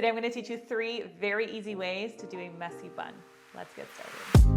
Today I'm going to teach you 3 very easy ways to do a messy bun. Let's get started.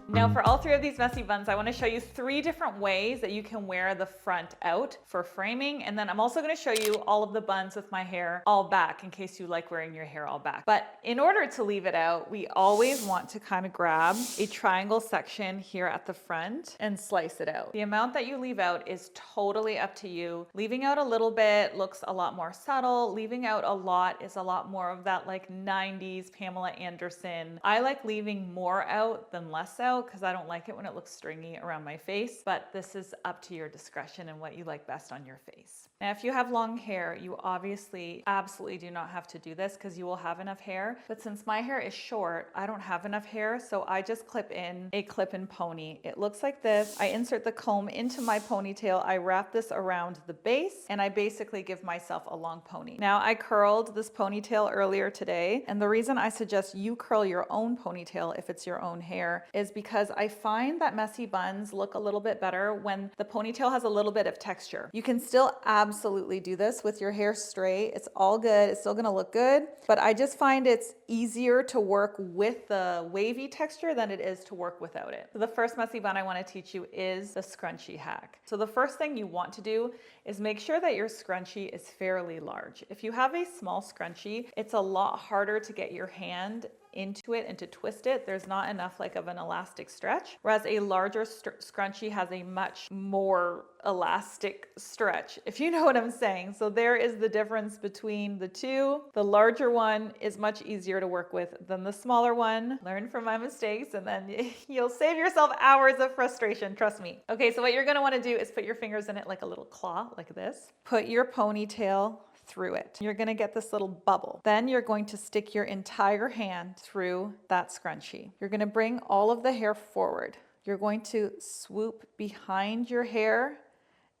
Now for all 3 of these messy buns, I want to show you 3 different ways that you can wear the front out for framing. And then I'm also going to show you all of the buns with my hair all back in case you like wearing your hair all back. But in order to leave it out, we always want to kind of grab a triangle section here at the front and slice it out. The amount that you leave out is totally up to you. Leaving out a little bit looks a lot more subtle. Leaving out a lot is a lot more of that like 90s Pamela Anderson. I like leaving more out than less out, because I don't like it when it looks stringy around my face, but this is up to your discretion and what you like best on your face. Now, if you have long hair, you obviously absolutely do not have to do this because you will have enough hair. But since my hair is short, I don't have enough hair, so I just clip in a clip-in pony. It looks like this. I insert the comb into my ponytail. I wrap this around the base, and I basically give myself a long pony. Now, I curled this ponytail earlier today, and the reason I suggest you curl your own ponytail if it's your own hair is because I find that messy buns look a little bit better when the ponytail has a little bit of texture. You can still absolutely do this with your hair straight. It's all good. It's still gonna look good, but I just find it's easier to work with the wavy texture than it is to work without it. So the first messy bun I want to teach you is the scrunchie hack. So the first thing you want to do is make sure that your scrunchie is fairly large. If you have a small scrunchie, it's a lot harder to get your hand into it and to twist it. There's not enough like of an elastic stretch, whereas a larger scrunchie has a much more elastic stretch, if you know what I'm saying. So there is the difference between the two. The larger one is much easier to work with than the smaller one. Learn from my mistakes and then you'll save yourself hours of frustration, trust me. Okay, so what you're gonna wanna do is put your fingers in it like a little claw, like this. Put your ponytail through it. You're gonna get this little bubble. Then you're going to stick your entire hand through that scrunchie. You're gonna bring all of the hair forward. You're going to swoop behind your hair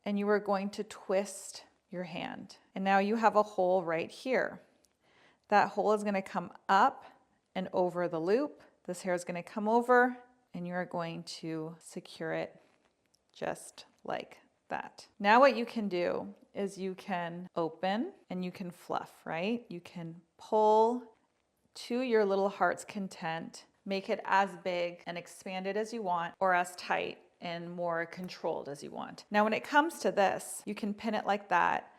and you are going to twist your hand. And now you have a hole right here. That hole is gonna come up and over the loop. This hair is gonna come over and you are going to secure it just like that. Now what you can do is you can open and you can fluff, right? You can pull to your little heart's content, make it as big and expanded as you want, or as tight and more controlled as you want. Now when it comes to this, you can pin it like that.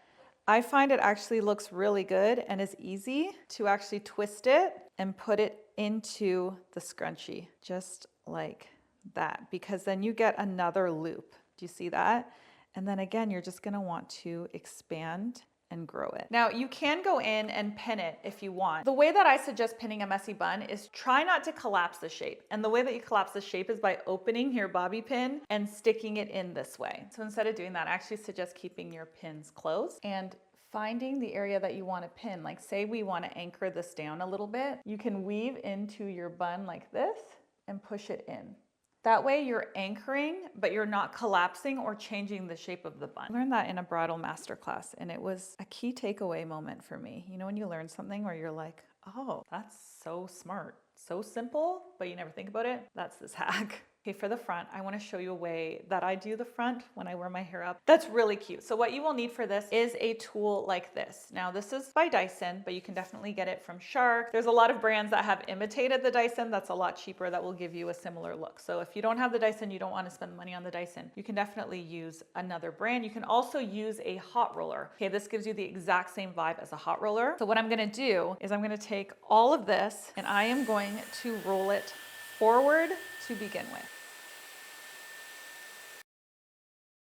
I find it actually looks really good and is easy to actually twist it and put it into the scrunchie, just like that, because then you get another loop. Do you see that? And then again, you're just gonna want to expand and grow it. Now you can go in and pin it if you want. The way that I suggest pinning a messy bun is try not to collapse the shape. And the way that you collapse the shape is by opening your bobby pin and sticking it in this way. So instead of doing that, I actually suggest keeping your pins closed and finding the area that you want to pin. Like say we want to anchor this down a little bit, you can weave into your bun like this and push it in. That way you're anchoring, but you're not collapsing or changing the shape of the bun. I learned that in a bridal masterclass and it was a key takeaway moment for me. You know, when you learn something where you're like, oh, that's so smart, so simple, but you never think about it, that's this hack. Okay, for the front, I want to show you a way that I do the front when I wear my hair up. That's really cute. So what you will need for this is a tool like this. Now this is by Dyson, but you can definitely get it from Shark. There's a lot of brands that have imitated the Dyson that's a lot cheaper that will give you a similar look. So if you don't have the Dyson, you don't want to spend money on the Dyson, you can definitely use another brand. You can also use a hot roller. Okay, this gives you the exact same vibe as a hot roller. So what I'm going to do is I'm going to take all of this and I am going to roll it forward to begin with.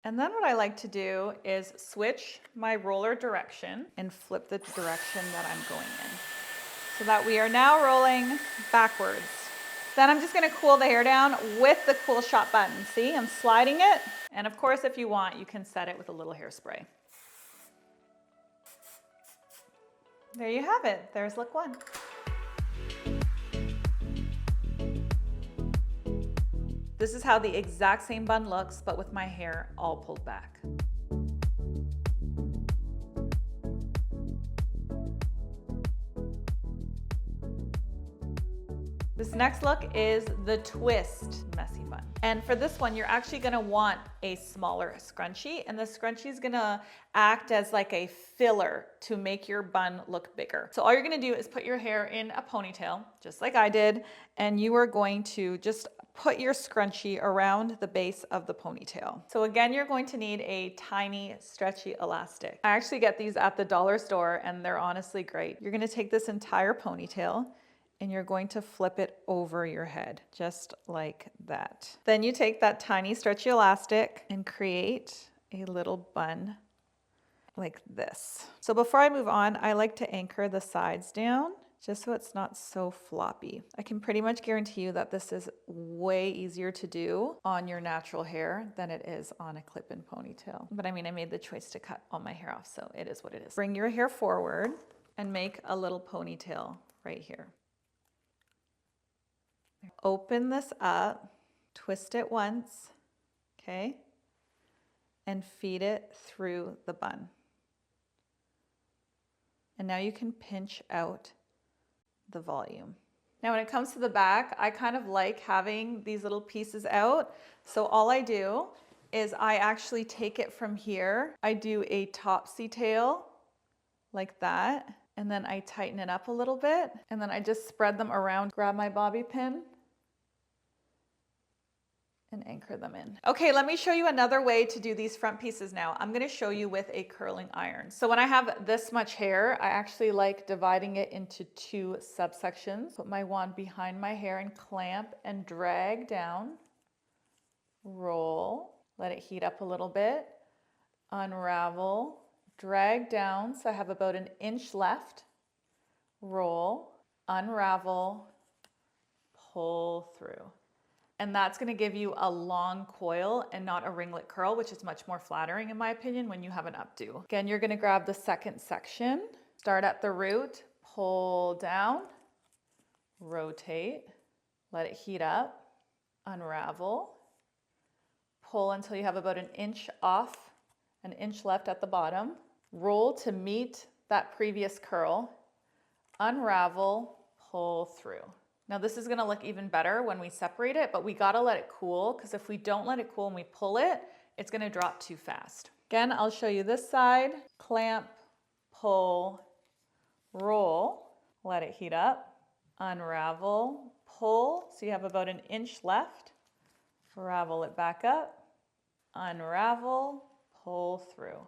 And then what I like to do is switch my roller direction and flip the direction that I'm going in, so that we are now rolling backwards. Then I'm just gonna cool the hair down with the cool shot button. See, I'm sliding it. And of course, if you want, you can set it with a little hairspray. There you have it. There's look 1. This is how the exact same bun looks, but with my hair all pulled back. This next look is the twist messy bun. fun. And for this one, you're actually gonna want a smaller scrunchie, and the scrunchie is gonna act as like a filler to make your bun look bigger. So all you're gonna do is put your hair in a ponytail, just like I did, and you are going to just put your scrunchie around the base of the ponytail. So again, you're going to need a tiny stretchy elastic. I actually get these at the dollar store and they're honestly great. You're gonna take this entire ponytail and you're going to flip it over your head, just like that. Then you take that tiny stretchy elastic and create a little bun like this. So before I move on, I like to anchor the sides down just so it's not so floppy. I can pretty much guarantee you that this is way easier to do on your natural hair than it is on a clip-in ponytail. But I mean, I made the choice to cut all my hair off, so it is what it is. Bring your hair forward and make a little ponytail right here. Open this up, twist it once, okay? And feed it through the bun. And now you can pinch out the volume. Now when it comes to the back, I kind of like having these little pieces out. So all I do is I actually take it from here. I do a topsy tail like that. And then I tighten it up a little bit. And then I just spread them around, grab my bobby pin and anchor them in. Okay, let me show you another way to do these front pieces now. I'm gonna show you with a curling iron. So when I have this much hair, I actually like dividing it into two subsections. Put my wand behind my hair and clamp and drag down, roll, let it heat up a little bit, unravel, drag down, so I have about an inch left, roll, unravel, pull through. And that's gonna give you a long coil and not a ringlet curl, which is much more flattering in my opinion when you have an updo. Again, you're gonna grab the second section, start at the root, pull down, rotate, let it heat up, unravel, pull until you have about an inch off, an inch left at the bottom, roll to meet that previous curl, unravel, pull through. Now this is gonna look even better when we separate it, but we gotta let it cool, because if we don't let it cool and we pull it, it's gonna drop too fast. Again, I'll show you this side, clamp, pull, roll, let it heat up, unravel, pull, so you have about an inch left, ravel it back up, unravel, pull through.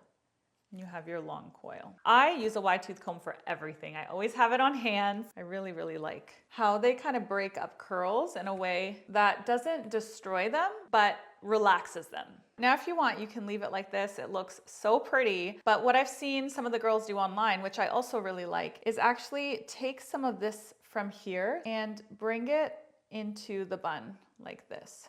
You have your long coil. I use a wide tooth comb for everything. I always have it on hand. I really, really like how they kind of break up curls in a way that doesn't destroy them, but relaxes them. Now, if you want, you can leave it like this. It looks so pretty, but what I've seen some of the girls do online, which I also really like, is actually take some of this from here and bring it into the bun like this.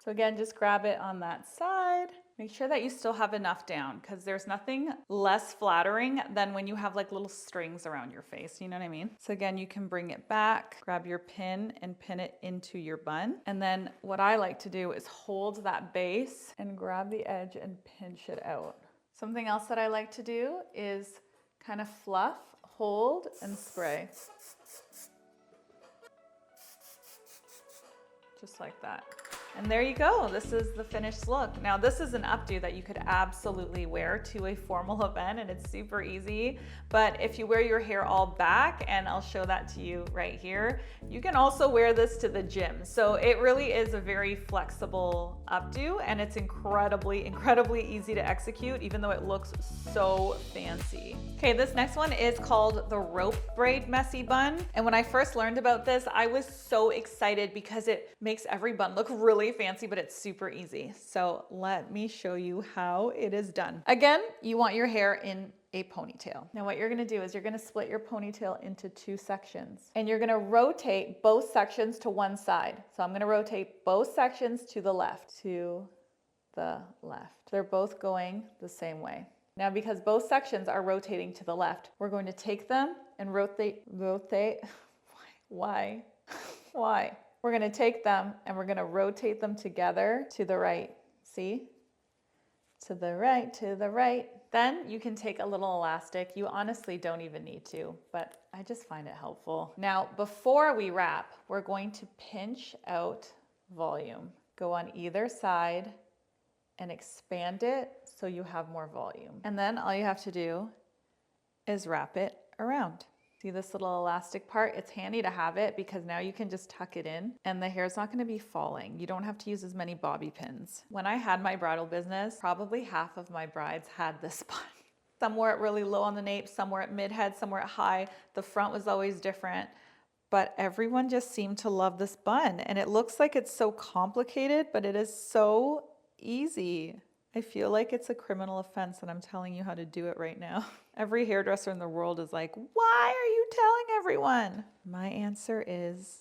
So again, just grab it on that side. Make sure that you still have enough down, because there's nothing less flattering than when you have like little strings around your face, you know what I mean? So again, you can bring it back, grab your pin and pin it into your bun. And then what I like to do is hold that base and grab the edge and pinch it out. Something else that I like to do is kind of fluff, hold, and spray. Just like that. And there you go, this is the finished look. Now this is an updo that you could absolutely wear to a formal event and it's super easy. But if you wear your hair all back, and I'll show that to you right here, you can also wear this to the gym. So it really is a very flexible updo and it's incredibly, incredibly easy to execute, even though it looks so fancy. Okay, this next one is called the rope braid messy bun. And when I first learned about this, I was so excited because it makes every bun look really fancy, but it's super easy. So let me show you how it is done. Again, you want your hair in a ponytail. Now what you're gonna do is you're gonna split your ponytail into two sections and you're gonna rotate both sections to one side. So I'm gonna rotate both sections to the left, They're both going the same way. Now because both sections are rotating to the left, we're going to take them and rotate. Why? We're gonna take them and we're gonna rotate them together to the right. See? To the right. Then you can take a little elastic. You honestly don't even need to, but I just find it helpful. Now, before we wrap, we're going to pinch out volume. Go on either side and expand it so you have more volume. And then all you have to do is wrap it around. See this little elastic part? It's handy to have it because now you can just tuck it in and the hair's not gonna be falling. You don't have to use as many bobby pins. When I had my bridal business, probably half of my brides had this bun. Some were at really low on the nape, some were at mid-head, some were at high. The front was always different, but everyone just seemed to love this bun. And it looks like it's so complicated, but it is so easy. I feel like it's a criminal offense and I'm telling you how to do it right now. Every hairdresser in the world is like, why are you telling everyone? My answer is,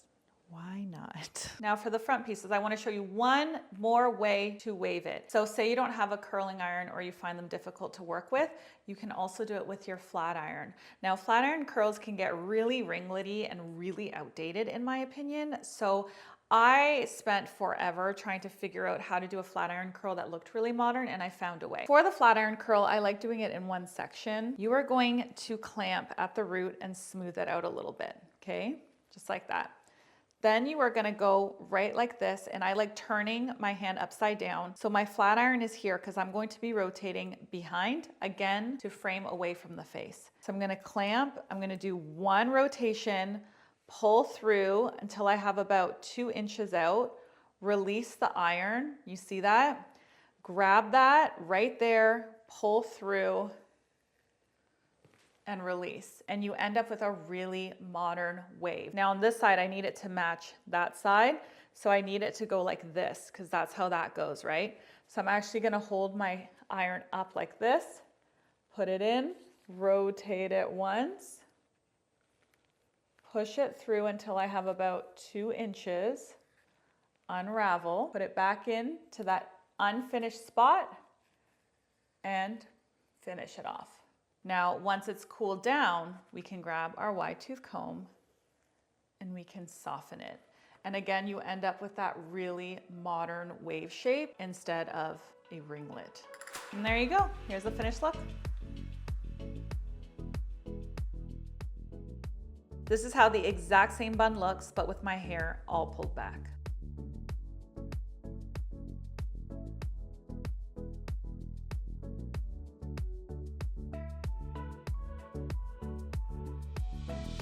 why not? Now for the front pieces, I want to show you one more way to wave it. So say you don't have a curling iron or you find them difficult to work with, you can also do it with your flat iron. Now flat iron curls can get really ringlety and really outdated in my opinion. So I spent forever trying to figure out how to do a flat iron curl that looked really modern, and I found a way. For the flat iron curl, I like doing it in one section. You are going to clamp at the root and smooth it out a little bit, okay? Just like that. Then you are gonna go right like this, and I like turning my hand upside down. So my flat iron is here because I'm going to be rotating behind, again, to frame away from the face. So I'm gonna clamp, I'm gonna do one rotation, pull through until I have about 2 inches out, release the iron, you see that? Grab that right there, pull through, and release. And you end up with a really modern wave. Now on this side, I need it to match that side. So I need it to go like this, because that's how that goes, right? So I'm actually gonna hold my iron up like this, put it in, rotate it once, push it through until I have about 2 inches, unravel, put it back in to that unfinished spot, and finish it off. Now, once it's cooled down, we can grab our wide tooth comb and we can soften it. And again, you end up with that really modern wave shape instead of a ringlet. And there you go. Here's the finished look. This is how the exact same bun looks, but with my hair all pulled back.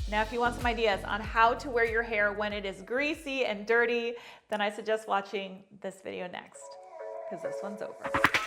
Now, if you want some ideas on how to wear your hair when it is greasy and dirty, then I suggest watching this video next, because this one's over.